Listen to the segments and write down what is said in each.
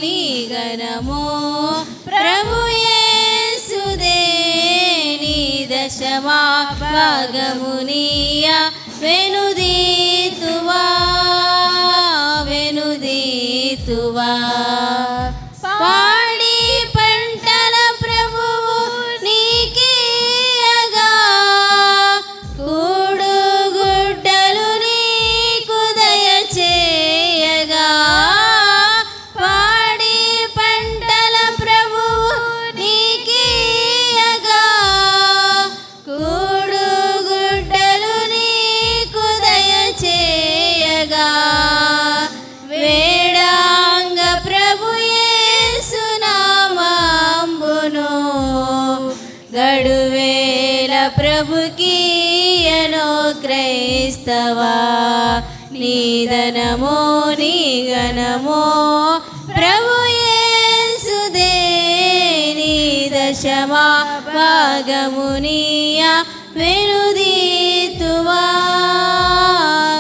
నీ ఘనము ప్రభు యేసుదే నీ దశమా భాగమునియ వెనుదీతువా వెనుదీతువా పాడి పంటల ప్రభువు నీకియగా కూడు గుడ్డలు నీకు దయచేయగా పాడి పంటల ప్రభువు నీకియగా కూడు గుడ్డలు నీకు దయచేయగా వేడాంగ ప్రభు యేసు నామమును గడువేల ప్రభుకీయనో క్రైస్తవా నీదనమో నీ ఘనమో ప్రభు యేసుదే నీ దశమా భాగమునియ వెనుదీతువా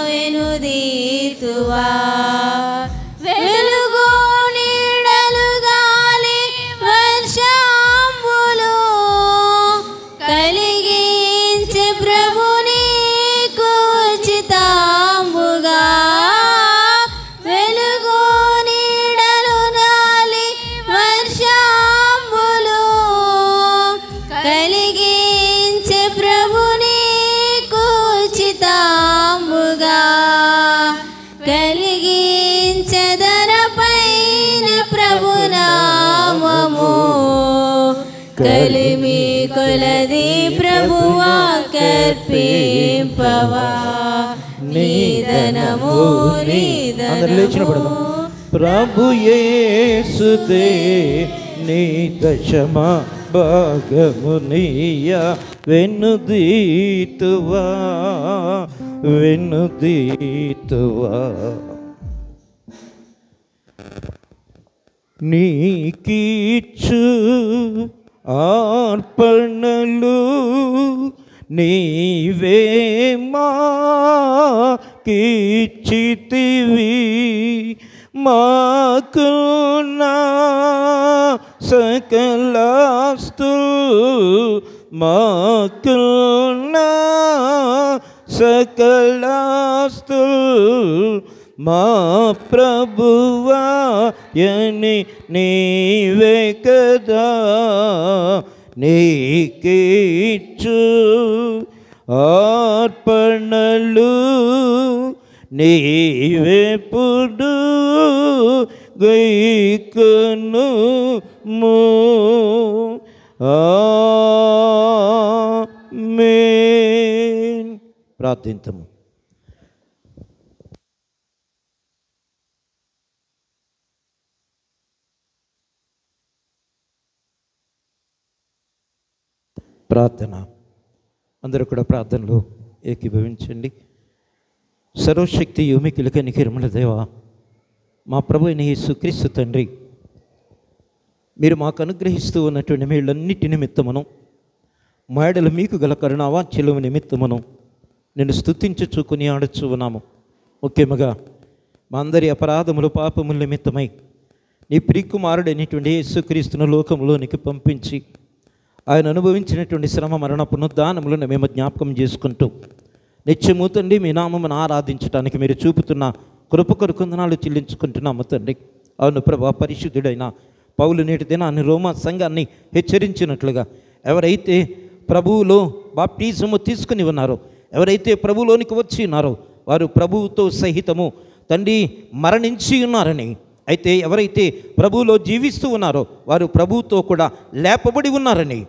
వెనుదీతువా వెలుగు నీడలు గాలి వర్షంబులు కలిగించే ప్రభు నీకు ఉచితంబుగా వెలుగు నీడలు గాలి వర్షంబులు కలిగించే ప్రభు నీకు ఉచితంబుగా కలిగించదరపైన ప్రభు నామము కలిమి కొలది ప్రభువా కర్పింపవా నీదనము నీదనము ప్రభు యేసుదే నీ దశమా భాగమునియ వెనుదీతువా వెనుదీతువా నీకీచు అర్పణలు నీవే మాకిచ్చితివి మాకున్నా సకలాస్తు మాకున్నా సకలాస్తు మా ప్రభువా యని నీవే కదా నీకిచ్చు అర్పణలు నీవెప్పుడు గైకొను ఆమేన్. ప్రార్థింతము. ప్రార్థన. అందరూ కూడా ప్రార్థనలో ఏకీభవించండి. సర్వశక్తి యోమికిలక నికిరముల దేవ, మా ప్రభు అయిన యేసుక్రీస్తు తండ్రి, మీరు మాకు అనుగ్రహిస్తూ ఉన్నటువంటి మేళ్ళన్నిటి నిమిత్తమును మాయడలు మీకు గల కరుణావాంఛలు నిమిత్తమును నేను స్తుతించుచు కొనియాడుచు ఉన్నాము. ముఖ్యముగా మా అందరి అపరాధములు పాపముల నిమిత్తమై నీ ప్రియకుమారుడైనటువంటి యేసుక్రీస్తును లోకంలోనికి పంపించి ఆయన అనుభవించినటువంటి శ్రమ మరణ పునరుద్ధానములను మేము జ్ఞాపకం చేసుకుంటూ నిత్యము తండ్రి మీ నామమును ఆరాధించడానికి మీరు చూపుతున్న కృప కొరకు వందనాలు చెల్లించుకుంటున్నాము తండ్రి. అవును ప్రభా, పరిశుద్ధుడైన పౌలు నేటి దినాన్ని రోమా సంఘాన్ని హెచ్చరించినట్లుగా ఎవరైతే ప్రభువులో బాప్టిజము తీసుకుని ఉన్నారో, ఎవరైతే ప్రభువులోనికి వచ్చి ఉన్నారో వారు ప్రభువుతో సహితము తండ్రి మరణించి ఉన్నారని, అయితే ఎవరైతే ప్రభువులో జీవిస్తూ ఉన్నారో వారు ప్రభువుతో కూడా లేపబడి ఉన్నారని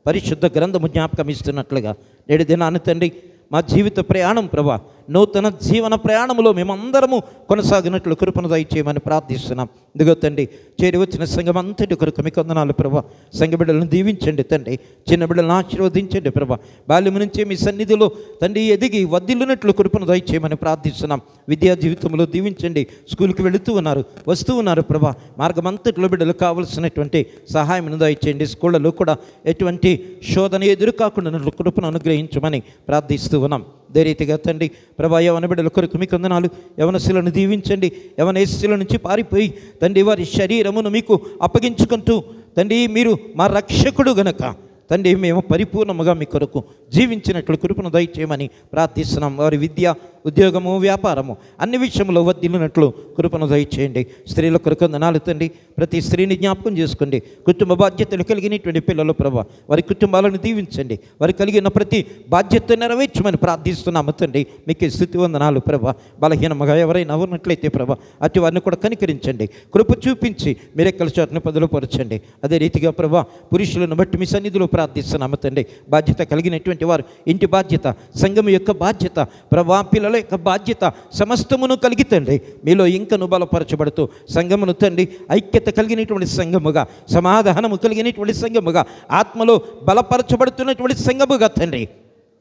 పరిశుద్ధ గ్రంథము జ్ఞాపకం ఇస్తున్నట్లుగా నేడు దినాన్ని తండ్రి మా జీవిత ప్రయాణం ప్రభా నూతన జీవన ప్రయాణంలో మేమందరము కొనసాగినట్లు కృపను దయచేయమని ప్రార్థిస్తున్నాం. ఇదిగో తండ్రి, చేరి వచ్చిన సంఘం అంతటి కొరకు మీకు వందనాలు ప్రభా. సంఘ బిడ్డలను దీవించండి తండ్రి, చిన్న బిడ్డలను ఆశీర్వదించండి ప్రభా. బాల్యం నుంచే మీ సన్నిధిలో తండ్రి ఎదిగి వద్దిల్లునట్లు కృపను దయచేయమని ప్రార్థిస్తున్నాం. విద్యా జీవితంలో దీవించండి. స్కూల్కి వెళుతూ ఉన్నారు, వస్తూ ఉన్నారు ప్రభా. మార్గం అంతటిలో బిడ్డలు కావలసినటువంటి సహాయం దయచేయండి. స్కూళ్ళలో కూడా ఎటువంటి శోధన ఎదురు కాకుండా కృపను అనుగ్రహించమని ప్రార్థిస్తూ ఉన్నాం. అదే రీతిగా తండ్రి ప్రభా యవన బిడ్డల కొరకు మీకు వందనాలు. యవనస్తులను దీవించండి. యవనస్తుల నుంచి పారిపోయి తండ్రి వారి శరీరమును మీకు అప్పగించుకుంటూ తండ్రి మీరు మా రక్షకుడు గనక తండ్రి మేము పరిపూర్ణముగా మీ కొరకు జీవించినట్లు కృపను దయచేయమని ప్రార్థిస్తున్నాం. వారి విద్య, ఉద్యోగము, వ్యాపారము అన్ని విషయంలో వర్ధిల్లినట్లు కృపను దయచేయండి. స్త్రీల కొరకు వందనాలు తండ్రి. ప్రతి స్త్రీని జ్ఞాపకం చేసుకోండి. కుటుంబ బాధ్యతలు కలిగినటువంటి పిల్లలు ప్రభా వారి కుటుంబాలను దీవించండి. వారి కలిగిన ప్రతి బాధ్యత నెరవేర్చమని ప్రార్థిస్తున్నాము తండ్రి. మీకు స్తుతి వందనాలు ప్రభా. బలహీనముగా ఎవరైనా ఉన్నట్లయితే ప్రభా అటు వారిని కూడా కనికరించండి. కృప చూపించి మీరెక్కల చోటను పదులుపరచండి. అదే రీతిగా ప్రభా పురుషులను బట్టి మీ సన్నిధిలో ప్రార్థిస్తున్నాము తండ్రి. బాధ్యత కలిగినటువంటి వారు ఇంటి బాధ్యత, సంఘం యొక్క బాధ్యత, ప్రభా పిల్లల యొక్క బాధ్యత సమస్తమును కలిగి తండ్రి మీలో ఇంకను బలపరచబడుతూ సంఘమును తండ్రి ఐక్యత కలిగినటువంటి సంఘముగా, సమాధానము కలిగినటువంటి సంఘముగా, ఆత్మలో బలపరచబడుతున్నటువంటి సంఘముగా తండ్రి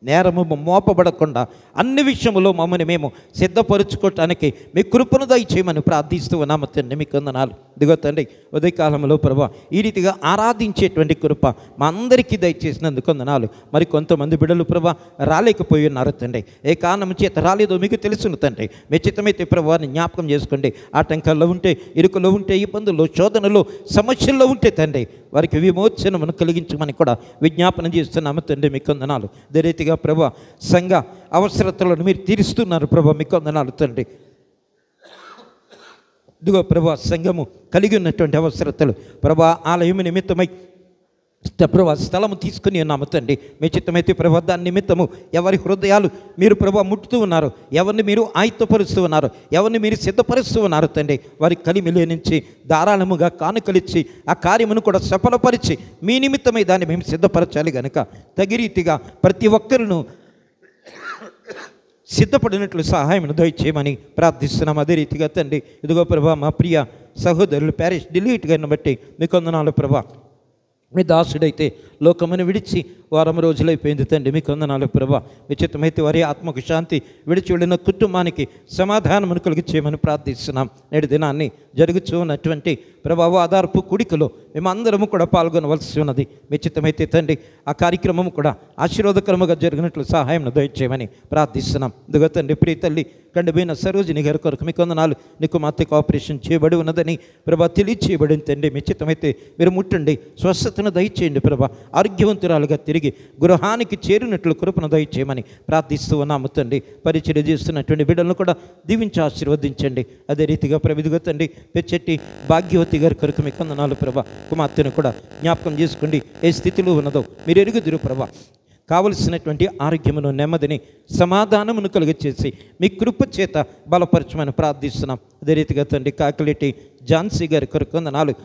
నేరము మోపబడకుండా అన్ని విషయములో మమ్మల్ని మేము సిద్ధపరుచుకోవటానికి మీ కృపను దయచేయమని ప్రార్థిస్తూ ఉన్నాము తండ్రి. మీకు వందనాలు. ఇదిగో తండ్రి ఉదయకాలంలో ప్రభా ఈ రీతిగా ఆరాధించేటువంటి కృప మా అందరికీ దయచేసినందుకు వందనాలు. మరి కొంతమంది బిడ్డలు ప్రభా రాలేకపోయి ఉన్నారు తండ్రి. ఏ కారణం చేత రాలేదో మీకు తెలుసును తండ్రి. మీ చిత్తమైతే ప్రభావాన్ని జ్ఞాపకం చేసుకోండి. ఆటంకాల్లో ఉంటే, ఇరుకులో ఉంటే, ఇబ్బందుల్లో, శోధనలో, సమస్యల్లో ఉంటే తండ్రి వారికి విమోచనమును కలిగించమని కూడా విజ్ఞాపన చేస్తున్నాము తండ్రి. మీకు వందనాలు. అదే రీతిగా ప్రభా సంఘ అవసరతలను మీరు తీరుస్తున్నారు ప్రభా. మీకు వందనాలు తండ్రి. ఇదిగో ప్రభా సంఘము కలిగి ఉన్నటువంటి అవసరతలు ప్రభా ఆలయము నిమిత్తమై ప్రభా స్థలము తీసుకుని ఉన్నాము తండ్రి. మీ చిత్తమైతే ప్రభా దాని నిమిత్తము ఎవరి హృదయాలు మీరు ప్రభా ముట్టుతూ ఉన్నారు, ఎవరిని మీరు ఆయుత్తపరుస్తూ ఉన్నారు, ఎవరిని మీరు సిద్ధపరుస్తూ ఉన్నారు తండ్రి. వారి కలిమిలే నుంచి ధారాళముగా కానుకలిచ్చి ఆ కార్యమును కూడా సఫలపరిచి మీ నిమిత్తమై దాన్ని మేము సిద్ధపరచాలి కనుక తగిరీతిగా ప్రతి ఒక్కరును సిద్ధపడినట్లు సహాయం దయచేయమని ప్రార్థిస్తున్నాం. అదే రీతిగా తండ్రి ఇదిగో ప్రభా మా ప్రియ సహోదరులు ప్యారిస్ డిలీట్ గారిని బట్టి మీకు వందనాలు ప్రభా. మీ దాసుడైతే లోకమును విడిచి వారం రోజులైపోయింది తండ్రి. మీకు వందనాలు ప్రభా. మీ చిత్తమైతే వారి ఆత్మకు శాంతి, విడిచి వెళ్ళిన కుటుంబానికి సమాధానమును కలిగి చేయమని ప్రార్థిస్తున్నాం. నేటి దినాన్ని జరుగుతూ ఉన్నటువంటి ప్రభావ ఆధారపు కుడికలో మేమందరము కూడా పాల్గొనవలసి ఉన్నది. మీ చిత్తమైతే తండ్రి ఆ కార్యక్రమం కూడా ఆశీర్వాదకరముగా జరిగినట్లు సహాయం దయచేయమని ప్రార్థిస్తున్నాం. ఇదిగో తండ్రి ప్రియ తల్లి కండిపోయిన సరోజిని గారి కొరకు మీకు వందనాలు. నీకు మాత్రకు ఆపరేషన్ చేయబడి ఉన్నదని ప్రభా తెలియచేయబడింది తండ్రి. మీ చిత్తమైతే మీరు ముట్టండి, స్వస్థతను దయచేయండి ప్రభా. ఆరోగ్యవంతురాలుగా తిరిగి గృహానికి చేరినట్లు కృపను దయచేయమని ప్రార్థిస్తూ ఉన్నాము తండ్రి. పరిచర్య చేస్తున్నటువంటి బిడ్డలను కూడా దీవించి ఆశీర్వదించండి. అదే రీతిగా ప్రభుదిగా తండ్రి పెచ్చెట్టి భాగ్యవతి గారి కొరకు మీకు వందనాలు ప్రభా. కుమార్తెను కూడా జ్ఞాపకం చేసుకోండి. ఏ స్థితిలో ఉన్నదో మీరు ఎరుగుదురు ప్రభా. కావలసినటువంటి ఆరోగ్యమును, నెమ్మదిని, సమాధానమును కలుగచేసి మీ కృప చేత బలపరచమని ప్రార్థిస్తున్నాం. అదే రీతిగా తండ్రి కాకలేటి ఝాన్సీ గారి కొరకు వందనాలు.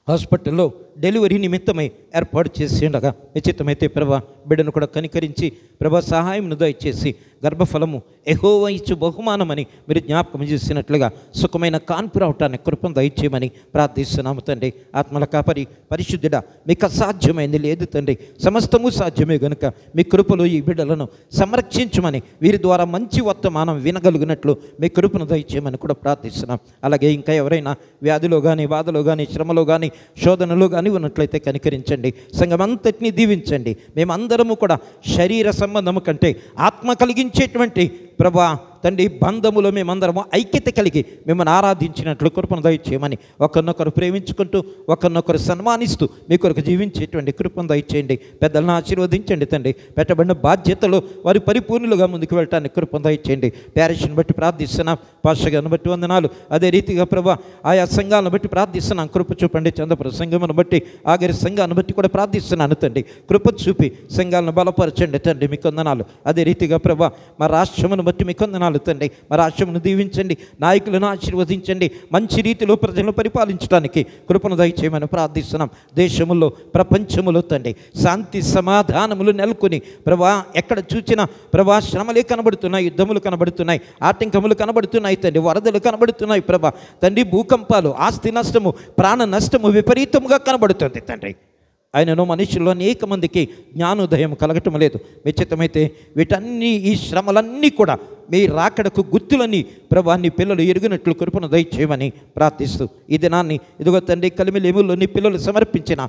హాస్పిటల్లో డెలివరీ నిమిత్తమై ఏర్పాటు చేసి ఉండగా నిశ్చితమైతే ప్రభా బిడ్డను కూడా కనికరించి ప్రభా సహాయంను దయచేసి గర్భఫలము యెహోవా ఇచ్చు బహుమానమని మీరు జ్ఞాపకం చేసినట్లుగా సుఖమైన కాన్పు రావటానికి కృపను దయచేయమని ప్రార్థిస్తున్నాము తండ్రి. ఆత్మల కాపరి పరిశుద్ధుడా మీకు అసాధ్యమైంది లేదు తండ్రి. సమస్తము సాధ్యమే గనుక మీ కృపలో ఈ బిడ్డలను సంరక్షించమని, వీరి ద్వారా మంచి వర్తమానం వినగలిగినట్లు మీ కృపను దయచేయమని కూడా ప్రార్థిస్తున్నాం. అలాగే ఇంకా ఎవరైనా వ్యాధిలో కానీ, బాధలో కానీ, శ్రమలో కానీ, శోధనలో కానీ ఉన్నట్లయితే కనికరించండి. సంఘమంతటిని దీవించండి. మేమందరము కూడా శరీర సంబంధము కంటే ఆత్మ కలిగించేటువంటి ప్రభా తండ్రి బంధములో మేమందరము ఐక్యత కలిగి మిమ్మల్ని ఆరాధించినట్లు కృపను దయచేయమని, ఒకరినొకరు ప్రేమించుకుంటూ ఒకరినొకరు సన్మానిస్తూ మీ కొరకు జీవించేటువంటి కృపను దయచేయండి. పెద్దలను ఆశీర్వదించండి తండ్రి. పెట్టబడిన బాధ్యతలో వారి పరిపూర్ణులుగా ముందుకు వెళ్ళటానికి కృపను దయచేయండి. ప్యారిష్ని బట్టి ప్రార్థిస్తున్నాం. పాస్టర్గారిని బట్టి వందనాలు. అదే రీతిగా ప్రభా ఆయా సంఘాలను బట్టి ప్రార్థిస్తున్నాం. కృప చూపండి. చంద్రపుర సంఘమును బట్టి, ఆగరి సంఘాన్ని బట్టి కూడా ప్రార్థిస్తున్నాను తండ్రి. కృప చూపి సంఘాలను బలపరచండి తండ్రి. మీకు వందనాలు. అదే రీతిగా ప్రభా మా రాష్ట్రమును బట్టి మీకు వందనాలు తండ్రి. మా రాష్ట్రమును దీవించండి, నాయకులను ఆశీర్వదించండి, మంచి రీతిలో ప్రజలను పరిపాలించడానికి కృపను దయచేయమని ప్రార్థిస్తున్నాం. దేశములో, ప్రపంచములో తండ్రి శాంతి సమాధానములు నెలకొని ప్రభా ఎక్కడ చూసినా ప్రభా శ్రమలే కనబడుతున్నాయి, యుద్ధములు కనబడుతున్నాయి, ఆటంకములు కనబడుతున్నాయి తండ్రి, వరదలు కనబడుతున్నాయి ప్రభా తండ్రి, భూకంపాలు, ఆస్తి నష్టము, ప్రాణ నష్టము విపరీతముగా కనబడుతుంది తండ్రి. ఆయనను మనుషుల్లో అనేక మందికి జ్ఞానోదయం కలగటం లేదు. నిశ్చితమైతే వీటన్ని ఈ శ్రమలన్నీ కూడా మీ రాకడకు గుర్తులని ప్రభా నీ పిల్లలు ఎరిగినట్లు కృపను దయచేయమని ప్రార్థిస్తూ ఈ దినాన్ని ఇదిగో తండ్రి కలిమిలేముల్లో నీ పిల్లలు సమర్పించిన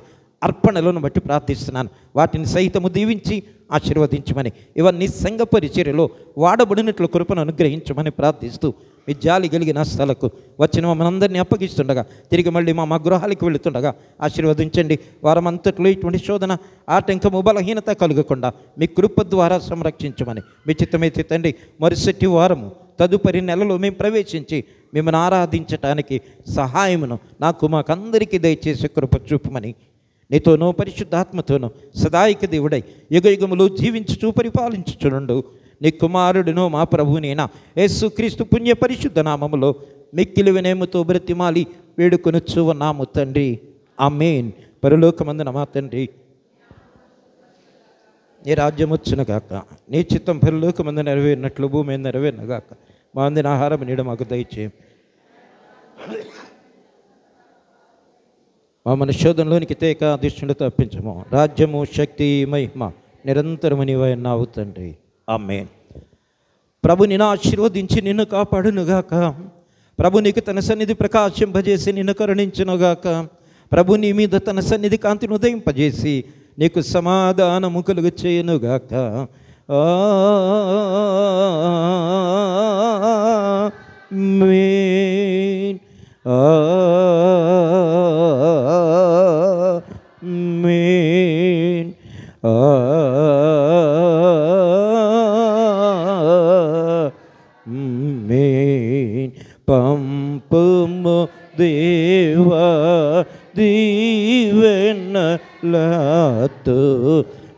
అర్పణలను బట్టి ప్రార్థిస్తున్నాను. వాటిని సహితము దీవించి ఆశీర్వదించమని, ఇవన్నీ సంఘ పరిచర్యలో వాడబడినట్లు కృపను అనుగ్రహించమని ప్రార్థిస్తూ, మీ జాలి కలిగిన స్థలకు వచ్చిన మనందరినీ అప్పగిస్తుండగా, తిరిగి మళ్ళీ మా గృహాలకు వెళుతుండగా ఆశీర్వదించండి. వారమంతట్లో ఇటువంటి శోధన, ఆటంకము, బలహీనత కలగకుండా మీ కృప ద్వారా సంరక్షించమని మీ చిత్తమైతే తండ్రి, మరుసటి వారము తదుపరి నెలలో మేము ప్రవేశించి మిమ్మల్ని ఆరాధించటానికి సహాయమును మాకందరికీ దయచేసి కృప చూపమని, నీతోనో పరిశుద్ధాత్మతోనో సదాయిక దేవుడై యుగయుగములు జీవించుచూ పరిపాలించుచునుండు నీ కుమారుడును మా ప్రభువునైనా యేసుక్రీస్తు పుణ్య పరిశుద్ధ నామములో మిక్కిలి వినయముతో బ్రతిమాలి వేడుకొనుచు ఉన్నాము తండ్రి. ఆమేన్. పరలోకమందున మా తండ్రి, నీ రాజ్యం వచ్చునుగాక, నీ చిత్తం పరలోకమందు నెరవేరినట్లు భూమి మీద నెరవేరినగాక. మా అందిన ఆహారం నీడ మాకు దయచేయం. మా శోధనలోనికి తేక దుష్టుడు తప్పించము. రాజ్యము, శక్తి, మహిమ నిరంతరము నీవై ఉన్నావు తండ్రి. ఆమేన్. ప్రభు నిన్ను ఆశీర్వదించి నిన్ను కాపాడునుగాక. ప్రభు నీకు తన సన్నిధి ప్రకాశింపజేసి నిన్ను కరుణించునుగాక. ప్రభు నీ మీద తన సన్నిధి కాంతిని ఉదయింపజేసి నీకు సమాధానము కలుగ చేయునుగాక. ఆమేన్. ఆమేన్. ఆమేన్. పంపుము దేవా దీవెనలతో,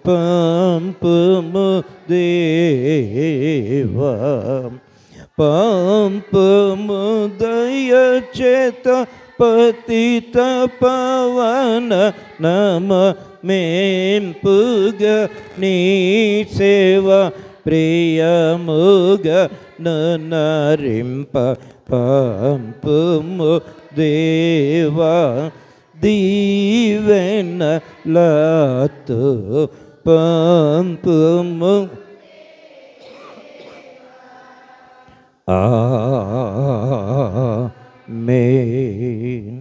పంపుము దేవా, పంపుము దయచేత పతిత పవన నమ మేంపుగ నీ సేవ ప్రియముగా నరింప. పంపుము దేవా దీవెనలతో, పంపుము. ఆమేన్.